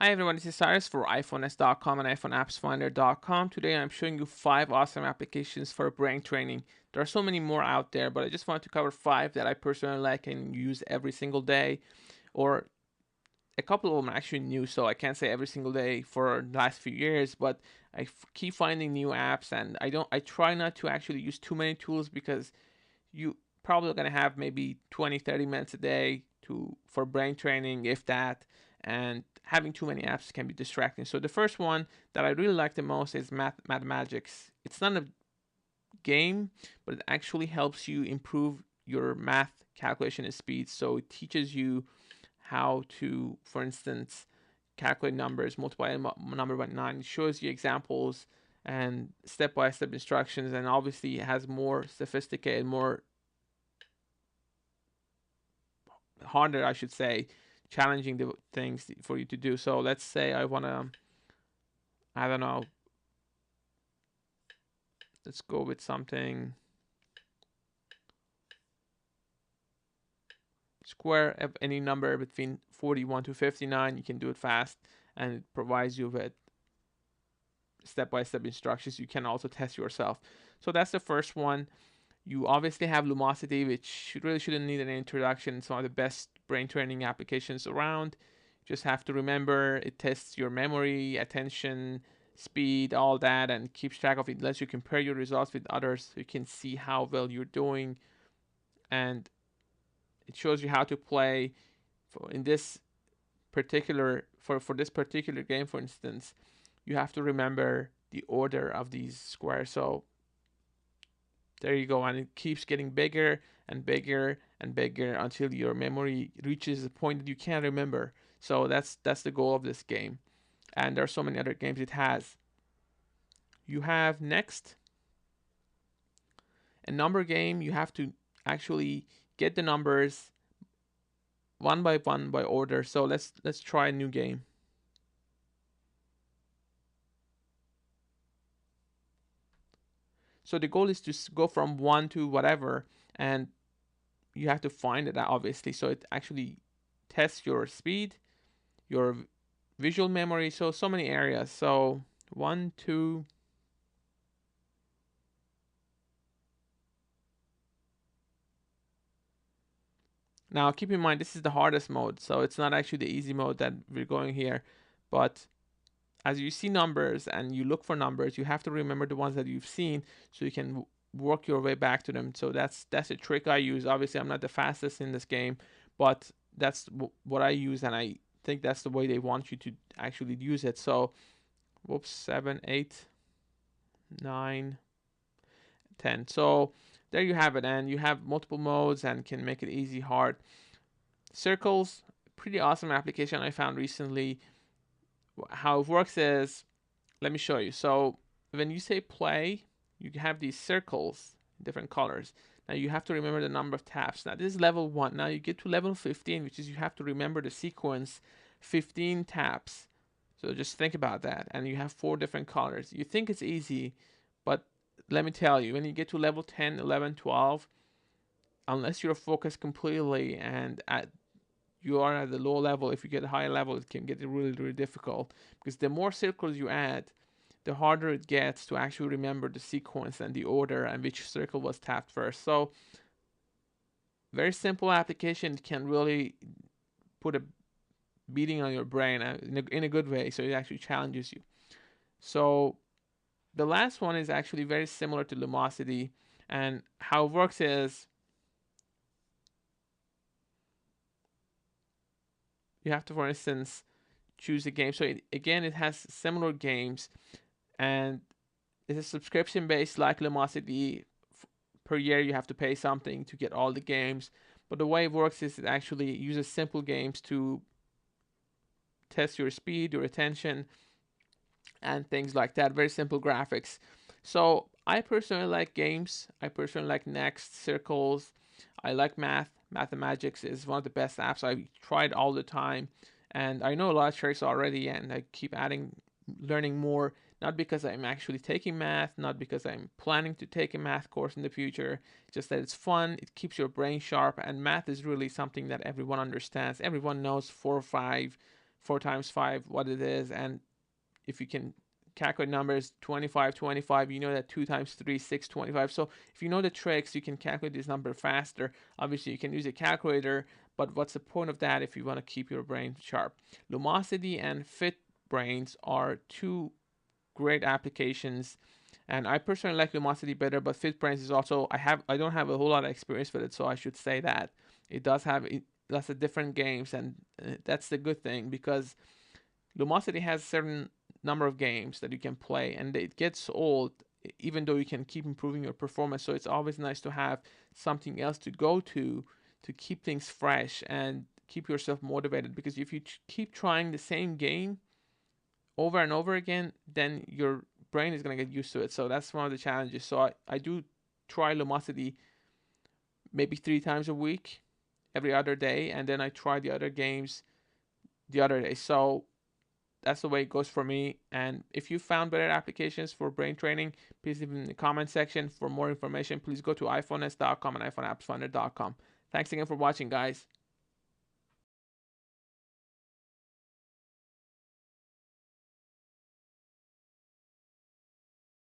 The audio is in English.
Hi everyone, this is Cyrus for iPhones.com and iPhoneAppsFinder.com. Today I'm showing you 5 awesome applications for brain training. There are so many more out there, but I just wanted to cover 5 that I personally like and use every single day. Or a couple of them are actually new, so I can't say every single day for the last few years, but keep finding new apps, and I try not to actually use too many tools because you probably going to have maybe 20, 30 minutes a day for brain training, if that. And having too many apps can be distracting. So the first one that I really like the most is Mathemagics. It's not a game, but it actually helps you improve your math calculation speed. So it teaches you how to, for instance, calculate numbers, multiply a number by 9. It shows you examples and step-by-step instructions, and obviously it has more sophisticated, more harder, I should say, challenging the things for you to do. So let's say I want to, I don't know, let's go with something. Square any number between 41 to 59. You can do it fast, and it provides you with step-by-step instructions. You can also test yourself. So that's the first one. You obviously have Lumosity, which really shouldn't need an introduction. It's one of the best brain training applications around. You just have to remember it tests your memory, attention, speed, all that, and keeps track of it. It lets you compare your results with others so you can see how well you're doing. And it shows you how to play in this for this particular game, for instance. You have to remember the order of these squares. So there you go, and it keeps getting bigger and bigger and bigger until your memory reaches a point that you can't remember. So that's the goal of this game. And there are so many other games it has. You have next a number game. You have to actually get the numbers one by order. So let's try a new game. So the goal is to go from 1 to whatever, and you have to find it obviously. So it actually tests your speed, your visual memory, so many areas. So 1, 2. Now keep in mind this is the hardest mode, so it's not actually the easy mode that we're going here. But as you see numbers and you look for numbers, you have to remember the ones that you've seen so you can work your way back to them. So that's a trick I use. Obviously I'm not the fastest in this game, but that's what I use, and I think that's the way they want you to actually use it. So whoops, 7, 8, 9, 10. So there you have it, and you have multiple modes and can make it easy, hard. Circles, pretty awesome application I found recently. How it works is, let me show you. So when you say play, you have these circles, different colors. Now you have to remember the number of taps. Now this is level 1. Now you get to level 15, which is you have to remember the sequence 15 taps. So just think about that. And you have 4 different colors. You think it's easy, but let me tell you, when you get to level 10, 11, 12, unless you're focused completely and you are at the low level, if you get a high level, it can get really, really difficult, because the more circles you add, the harder it gets to actually remember the sequence and the order and which circle was tapped first. So very simple application. It can really put a beating on your brain in a good way, so it actually challenges you. So the last one is actually very similar to Lumosity, and how it works is you have to, for instance, choose a game. So it has similar games, and it's a subscription based like Lumosity. Per year you have to pay something to get all the games, but the way it works is it actually uses simple games to test your speed, your attention, and things like that. Very simple graphics. So I personally like games. I personally like Next, Circles. I like math. Mathemagics is one of the best apps I've tried all the time, and I know a lot of tricks already, and I keep adding, learning more. Not because I'm actually taking math, not because I'm planning to take a math course in the future, just that it's fun, it keeps your brain sharp, and math is really something that everyone understands. Everyone knows 4 or 5 4 times 5 what it is, and if you can calculate numbers 25 25, you know that 2 times 3 6 25. So if you know the tricks, you can calculate this number faster. Obviously you can use a calculator, but what's the point of that if you want to keep your brain sharp? Lumosity and Fit Brains are two great applications, and I personally like Lumosity better, but Fit Brains is also, I don't have a whole lot of experience with it, so I should say that it does have lots of different games, and that's the good thing, because Lumosity has a certain number of games that you can play, and it gets old even though you can keep improving your performance. So it's always nice to have something else to go to keep things fresh and keep yourself motivated. Because if you keep trying the same game over and over again, then your brain is going to get used to it. So that's one of the challenges. So I do try Lumosity maybe 3 times a week, every other day, and then I try the other games the other day. So that's the way it goes for me. And if you found better applications for brain training, please leave in the comment section. For more information, please go to iPhones.com and iPhoneAppsFinder.com. Thanks again for watching, guys.